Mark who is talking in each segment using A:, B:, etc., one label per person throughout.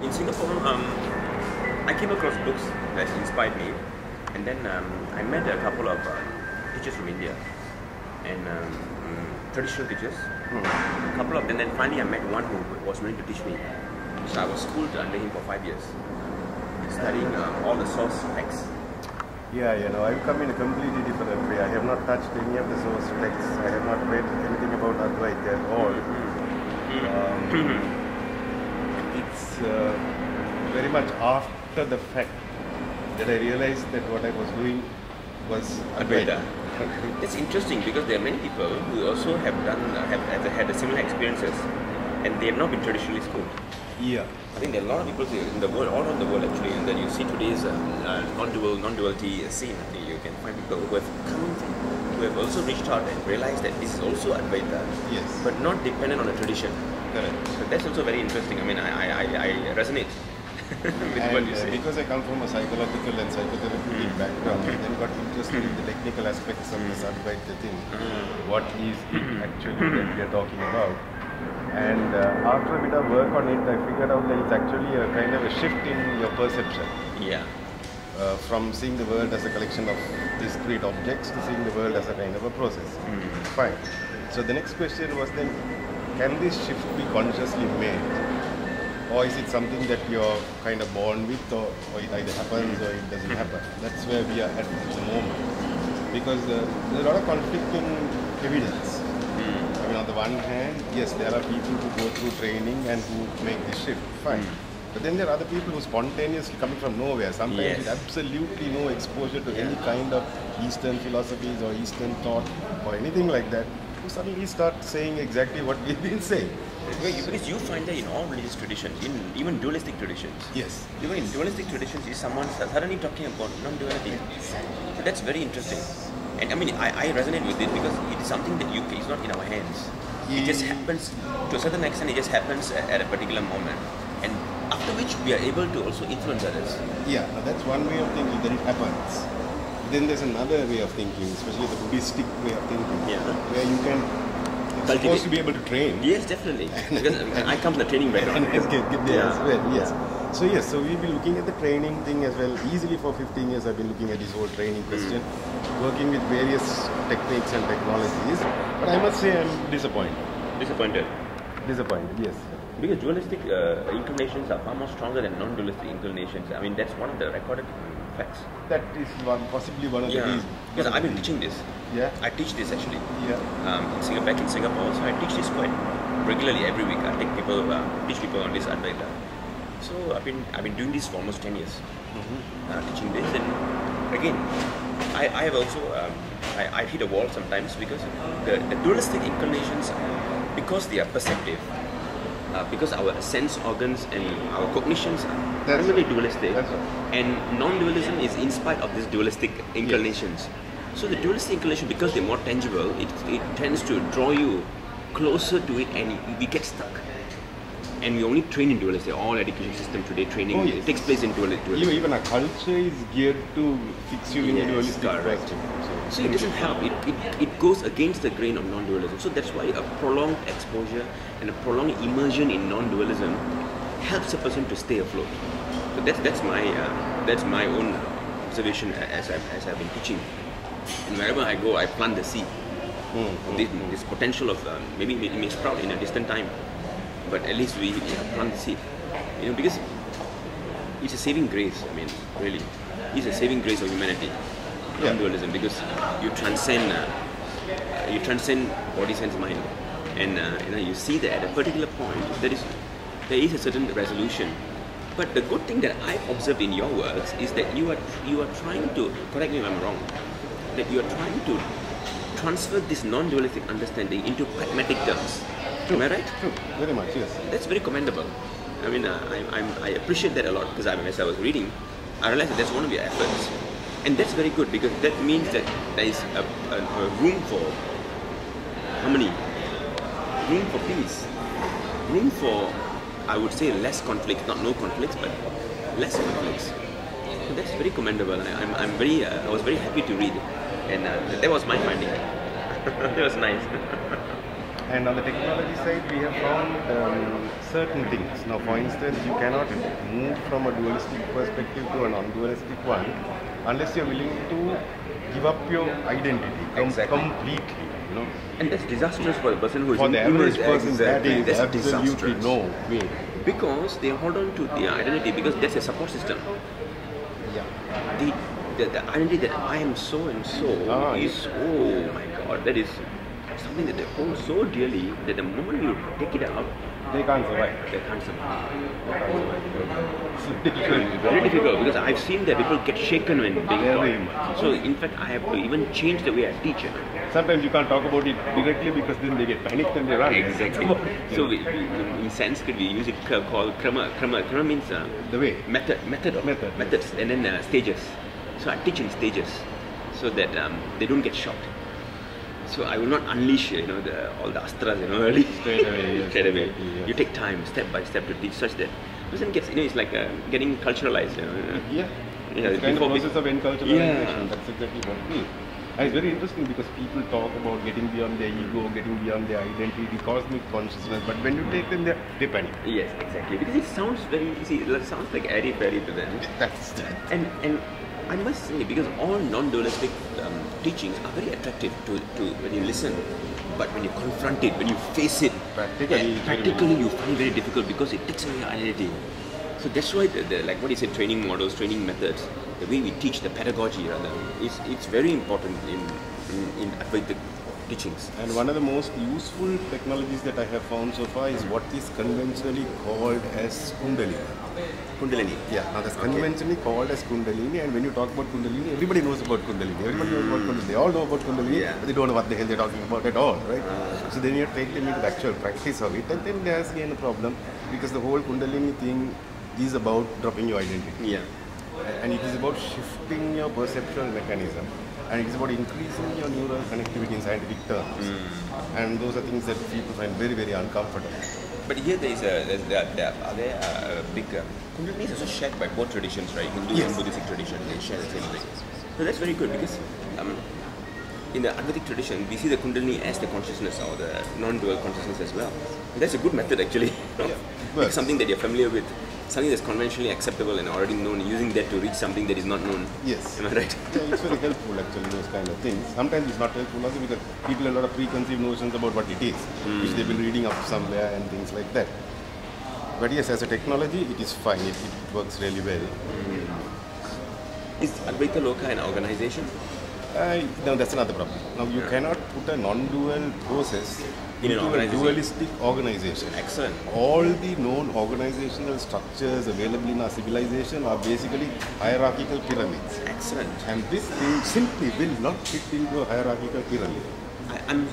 A: In Singapore, I came across books that inspired me, and then I met a couple of teachers from India, and traditional teachers. A couple of them. Then finally, I met one who was willing to teach me. So I was schooled under him for 5 years, studying all the source texts.
B: Yeah, I've come in a completely different way. I have not touched any of the source texts. I have not read anything about Avaita at all. It's very much after the fact that I realized that what I was doing was Avaita.
A: It's interesting because there are many people who also have had similar experiences, and they have not been traditionally schooled.
B: Yeah.
A: I think there are a lot of people in the world, all around the world actually, and then you see today's non-duality scene. You can find people who have also reached out and realized that this is also Advaita,
B: yes,
A: but not dependent on a tradition.
B: Correct.
A: So that's also very interesting. I mean, I resonate with what you say.
B: Because I come from a psychological and psychotherapeutic background, I then got interested in the technical aspects of this Advaita thing. What is it actually that we are talking about? And after a bit of work on it, I figured out that it's actually a kind of a shift in your perception.
A: Yeah.
B: From seeing the world as a collection of discrete objects to seeing the world as a kind of a process. Fine. So the next question was then, can this shift be consciously made? Or is it something that you're kind of born with, or it either happens or it doesn't happen? That's where we are at the moment. Because there's a lot of conflicting evidence. I mean, on the one hand, yes, there are people who go through training and who make this shift, fine. But then there are other people who spontaneously coming from nowhere, sometimes with absolutely no exposure to any kind of Eastern philosophies or Eastern thought or anything like that, who suddenly start saying exactly what we've been saying.
A: Because you find that in all religious traditions, in even dualistic traditions.
B: Yes.
A: Even in dualistic traditions, is someone suddenly talking about non-duality. So that's very interesting. And I mean, I resonate with it because it is something that it's not in our hands. It just happens, to a certain extent, it just happens at a particular moment. And after which we are able to also influence others.
B: Yeah, that's one way of thinking, that it happens. Then there's another way of thinking, especially the Buddhistic way of thinking, where you can, you're supposed to be able to train.
A: Yes, definitely. Because I come from the training background.
B: As well, yes. So we've been looking at the training thing as well. Easily for 15 years I've been looking at this whole training question, working with various techniques and technologies. But I must say I'm disappointed.
A: Disappointed,
B: yes.
A: Because dualistic inclinations are far more stronger than non-dualistic inclinations. I mean, that's one of the recorded facts.
B: That is possibly one of the reasons.
A: Because I've been teaching this.
B: Yeah.
A: I teach this actually.
B: Yeah.
A: Back in Singapore, so I teach this quite regularly every week. I teach people on this Advaita. So I've been doing this for almost 10 years. Teaching this, and again, I have also I hit a wall sometimes because the dualistic inclinations, because they are perceptive, because our sense organs and our cognitions are primarily dualistic, and non-dualism is in spite of these dualistic inclinations. So the dualistic inclination, because they're more tangible, it tends to draw you closer to it, and we get stuck. And we only train in dualistic. All education system today, training it takes place in dualistic.
B: Even our culture is geared to fix you in dualistic.
A: Correct. So it doesn't help. It goes against the grain of non-dualism. So that's why a prolonged exposure and a prolonged immersion in non-dualism helps a person to stay afloat. So that's my own observation as I've been teaching. And wherever I go, I plant the seed. This potential of maybe it may sprout in a distant time, but at least we plant the seed. Because it's a saving grace. I mean, really, it's a saving grace of humanity. Non-dualism, because you transcend body, sense, mind, and you see that at a particular point there is a certain resolution. But the good thing that I've observed in your works is that you are trying to, correct me if I'm wrong, that you are trying to transfer this non-dualistic understanding into pragmatic terms. Am I right?
B: True, very much, yes.
A: That's very commendable. I mean, I appreciate that a lot, because as I was reading, I realized that that's one of your efforts. And that's very good, because that means that there is a room for harmony, room for peace, room for, I would say, less conflicts, not no conflicts, but less conflicts. So that's very commendable. I was very happy to read it, and that was my finding. That was nice.
B: And on the technology side, we have found certain things. Now, for instance, you cannot move from a dualistic perspective to a non-dualistic one unless you're willing to give up your identity completely. You know?
A: And that's disastrous for the person who is
B: for the average person. That is
A: that's
B: absolutely
A: disastrous.
B: no way.
A: Because they hold on to their identity because that's a support system.
B: Yeah.
A: The identity that I am so and so is, oh my God, that is something that they hold so dearly that the moment you take it out,
B: they can't survive.
A: They can't survive. It's very difficult because I've seen that people get shaken when being taught. So in fact, I have to even change the way I teach it.
B: Sometimes you can't talk about it directly because then they get panicked and they run.
A: Exactly. So in Sanskrit we use it called krama. Krama means
B: the way.
A: Methods, and then stages. So I teach in stages so that they don't get shocked. So I will not unleash, all the astras, early.
B: Straight away.
A: Straight away.
B: Yes.
A: You take time, step by step, to teach such that person gets, it's like getting culturalized.
B: Yeah. It's kind of process of enculturalization. That's exactly what it is. And it's very interesting because people talk about getting beyond their ego, getting beyond their identity, cosmic consciousness. But when you take them there, they panic.
A: Yes, exactly. Because it sounds it sounds like airy-fairy to them.
B: That's that.
A: And I must say, because all non-dualistic teachings are very attractive to when you listen, but when you confront it, when you face it, practically you find it very difficult because it takes away your identity. So that's why like what you said, training models, training methods, the way we teach, the pedagogy rather, it's very important in Advaita teachings.
B: And one of the most useful technologies that I have found so far is what is conventionally called as Kundalini.
A: Kundalini.
B: Yeah, now that's conventionally called as Kundalini, and when you talk about Kundalini, everybody knows about Kundalini. Everybody knows about Kundalini. They all know about Kundalini, but they don't know what the hell they're talking about at all, right? So then you take them into the actual practice of it, and then there's again a problem because the whole Kundalini thing is about dropping your identity.
A: Yeah.
B: And it is about shifting your perceptual mechanism. And it is about increasing your neural connectivity in scientific terms. And those are things that people find very, very uncomfortable.
A: But here there are big Kundalini is also shared by both traditions, right? Hindu and Buddhistic tradition, they share the same thing. So that's very good because in the Advaitic tradition, we see the Kundalini as the consciousness or the non-dual consciousness as well. That's a good method actually. Pick something that you're familiar with, something that's conventionally acceptable and already known, using that to reach something that is not known.
B: Yes.
A: Am I right?
B: Yeah, it's very helpful actually, those kind of things. Sometimes it's not helpful also because people have a lot of preconceived notions about what it is, which they've been reading up somewhere and things like that. But yes, as a technology, it is fine. It works really well.
A: Is AdvaitaLoka an organization?
B: No, that's another problem. Now, you cannot put a non-dual process into a dualistic organization.
A: Excellent.
B: All the known organizational structures available in our civilization are basically hierarchical pyramids.
A: Excellent.
B: And this thing simply will not fit into a hierarchical pyramid.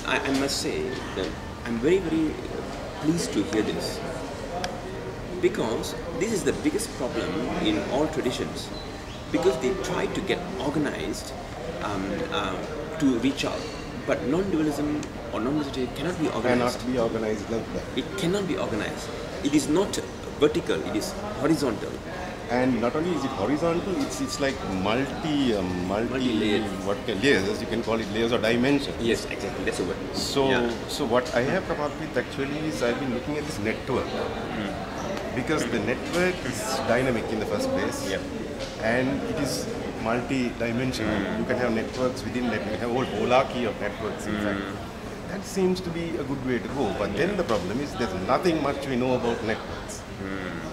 A: I must say that I'm very, very pleased to hear this. Because this is the biggest problem in all traditions. Because they try to get organized to reach out. But non-dualism or non-duality cannot be organized.
B: Cannot be organized like that.
A: It cannot be organized. It is not vertical, it is horizontal.
B: And not only is it horizontal, it's like multi-layered. Layers, you can call it layers or dimensions.
A: Yes, exactly, that's the word.
B: So what I have come up with actually is I've been looking at this network. Because the network is dynamic in the first place.
A: Yep.
B: And it is multi-dimensional. You can have networks within that. You have a whole hierarchy of networks, in fact. That seems to be a good way to go. But then the problem is there's nothing much we know about networks.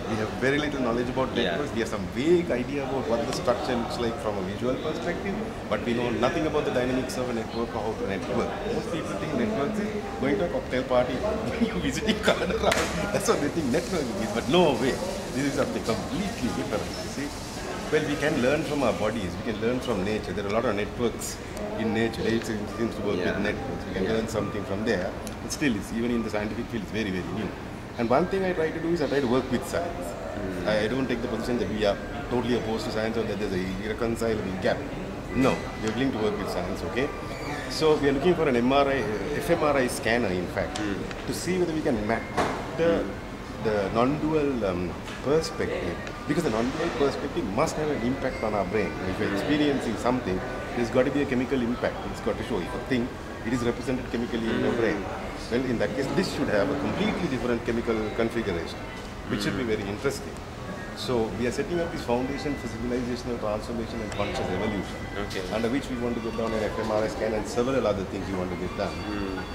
B: We have very little knowledge about networks. We have some vague idea about what the structure looks like from a visual perspective, but we know nothing about the dynamics of a network or how to network. Most people think networks is going to a cocktail party, you visiting Canada. That's what they think networking is, but no way. This is something completely different. See? Well, we can learn from our bodies, we can learn from nature. There are a lot of networks in nature. Nature seems to work with networks. We can learn something from there. But still, even in the scientific field, it's very, very new. And one thing I try to do is I try to work with science. I don't take the position that we are totally opposed to science or that there's a irreconcilable gap. No, we are willing to work with science, okay? So we are looking for an fMRI scanner, in fact, to see whether we can map the non-dual perspective. Because the non-dual perspective must have an impact on our brain. If you're experiencing something, there's got to be a chemical impact. It's got to show. If a thing, it is represented chemically in your brain. Well, in that case, this should have a completely different chemical configuration, which should be very interesting. So we are setting up this foundation for civilizational transformation and conscious evolution, under which we want to get down an fMRI scan and several other things we want to get done.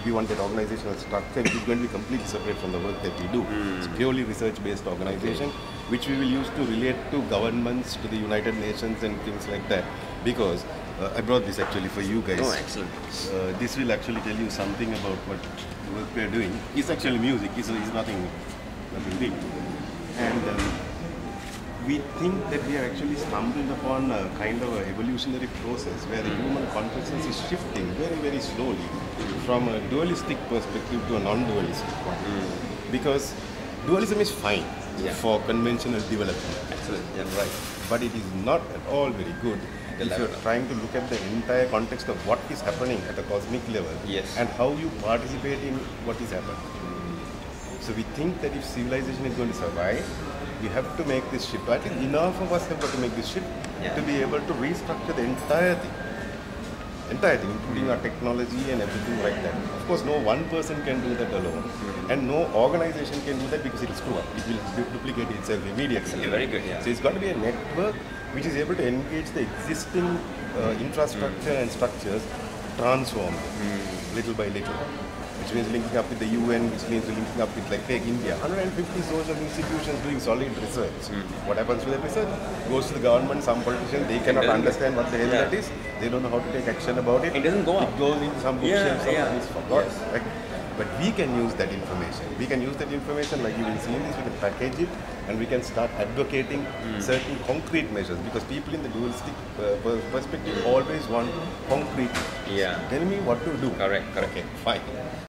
B: We want that organizational structure, which is going to be completely separate from the work that we do. It's purely research-based organization, which we will use to relate to governments, to the United Nations and things like that. Because I brought this actually for you guys.
A: Oh, excellent.
B: This will actually tell you something about what work we are doing. It's actually music, it's nothing big. And we think that we have actually stumbled upon a kind of an evolutionary process where the human consciousness is shifting very, very slowly from a dualistic perspective to a non-dualistic one. Because dualism is fine for conventional development.
A: Excellent. Yeah.
B: Right. But it is not at all very good if you're trying to look at the entire context of what is happening at a cosmic level and how you participate in what is happening. So we think that if civilization is going to survive, we have to make this shift. I think enough of us have got to make this shift to be able to restructure the entire thing, including our technology and everything like that. Of course, no one person can do that alone, and no organization can do that because it will screw up. It will duplicate itself immediately.
A: Yeah, very good. Yeah.
B: So it's got to be a network which is able to engage the existing infrastructure and structures, transform them little by little. Which means linking up with the UN, which means linking up with, like, take India, 150 social institutions doing solid research. What happens to that research? Goes to the government, some politicians, they cannot understand what the hell that is. They don't know how to take action about it.
A: It doesn't go up.
B: It goes into some bookshelf, something is forgotten. Right? But we can use that information. We can use that information, like you will see in this, we can package it and we can start advocating certain concrete measures, because people in the dualistic perspective always want concrete.
A: Yeah.
B: Tell me what to do.
A: Correct.
B: Okay, fine.